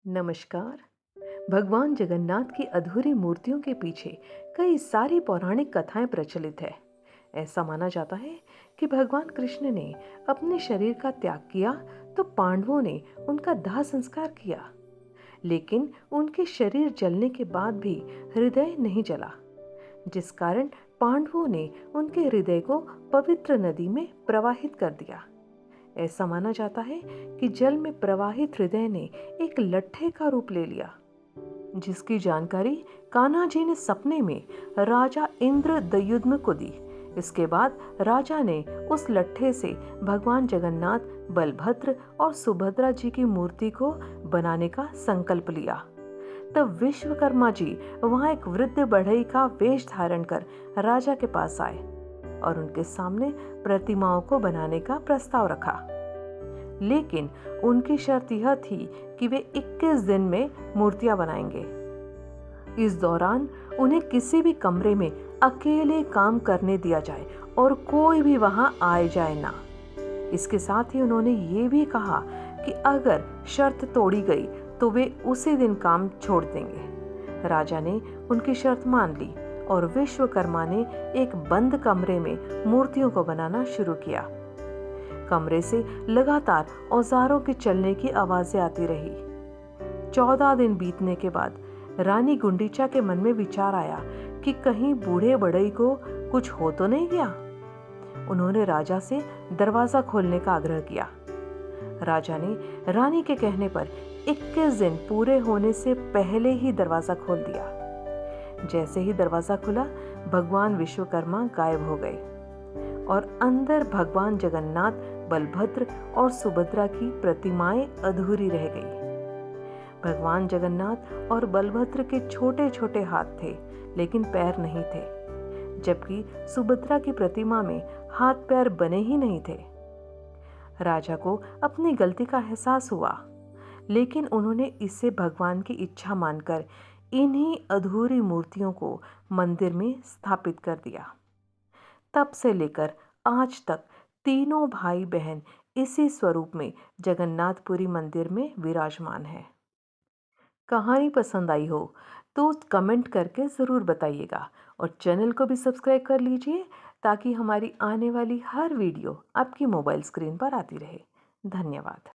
नमस्कार। भगवान जगन्नाथ की अधूरी मूर्तियों के पीछे कई सारी पौराणिक कथाएं प्रचलित है। ऐसा माना जाता है कि भगवान कृष्ण ने अपने शरीर का त्याग किया तो पांडवों ने उनका दाह संस्कार किया, लेकिन उनके शरीर जलने के बाद भी हृदय नहीं जला, जिस कारण पांडवों ने उनके हृदय को पवित्र नदी में प्रवाहित कर दिया। ऐसा माना जाता है कि जल में प्रवाहित हृदय ने एक लट्ठे का रूप ले लिया, जिसकी जानकारी कान्हा जी ने सपने में राजा इंद्र दयुम्न को दी। इसके बाद राजा ने उस लट्ठे से भगवान जगन्नाथ, बलभद्र और सुभद्रा जी की मूर्ति को बनाने का संकल्प लिया। तब विश्वकर्मा जी वहां एक वृद्ध बढ़ई का वेश धारण कर राजा के पास आए और उनके सामने प्रतिमाओं को बनाने का प्रस्ताव रखा। लेकिन उनकी शर्त यह थी कि वे 21 दिन में मूर्तियां बनाएंगे। इस दौरान उन्हें किसी भी कमरे में अकेले काम करने दिया जाए और कोई भी वहां आए जाए ना। इसके साथ ही उन्होंने ये भी कहा कि अगर शर्त तोड़ी गई तो वे उसी दिन काम छोड़ देंगे। राजा ने उनकी शर्त मान ली और विश्वकर्मा ने एक बंद कमरे में मूर्तियों को बनाना शुरू किया। कमरे से लगातार औजारों के चलने की आवाजें आती रही। 14 दिन बीतने के बाद रानी गुंडीचा के मन में विचार आया कि कहीं बूढ़े बढ़ई को कुछ हो तो नहीं गया। उन्होंने राजा से दरवाजा खोलने का आग्रह किया। राजा ने रानी के कहने पर 21 दिन पूरे होने से पहले ही दरवाजा खोल दिया। जैसे ही दरवाजा खुला, भगवान विश्वकर्मा गायब हो गए और अंदर भगवान जगन्नाथ, बलभद्र और सुभद्रा की प्रतिमाएं अधूरी रह गई। भगवान जगन्नाथ और बलभद्र के छोटे छोटे हाथ थे, लेकिन पैर नहीं थे, जबकि सुभद्रा की प्रतिमा में हाथ पैर बने ही नहीं थे। राजा को अपनी गलती का एहसास हुआ, लेकिन उन्होंने इसे भगवान की इच्छा मानकर इन्हीं अधूरी मूर्तियों को मंदिर में स्थापित कर दिया। तब से लेकर आज तक तीनों भाई बहन इसी स्वरूप में जगन्नाथपुरी मंदिर में विराजमान है। कहानी पसंद आई हो तो कमेंट करके ज़रूर बताइएगा और चैनल को भी सब्सक्राइब कर लीजिए, ताकि हमारी आने वाली हर वीडियो आपकी मोबाइल स्क्रीन पर आती रहे। धन्यवाद।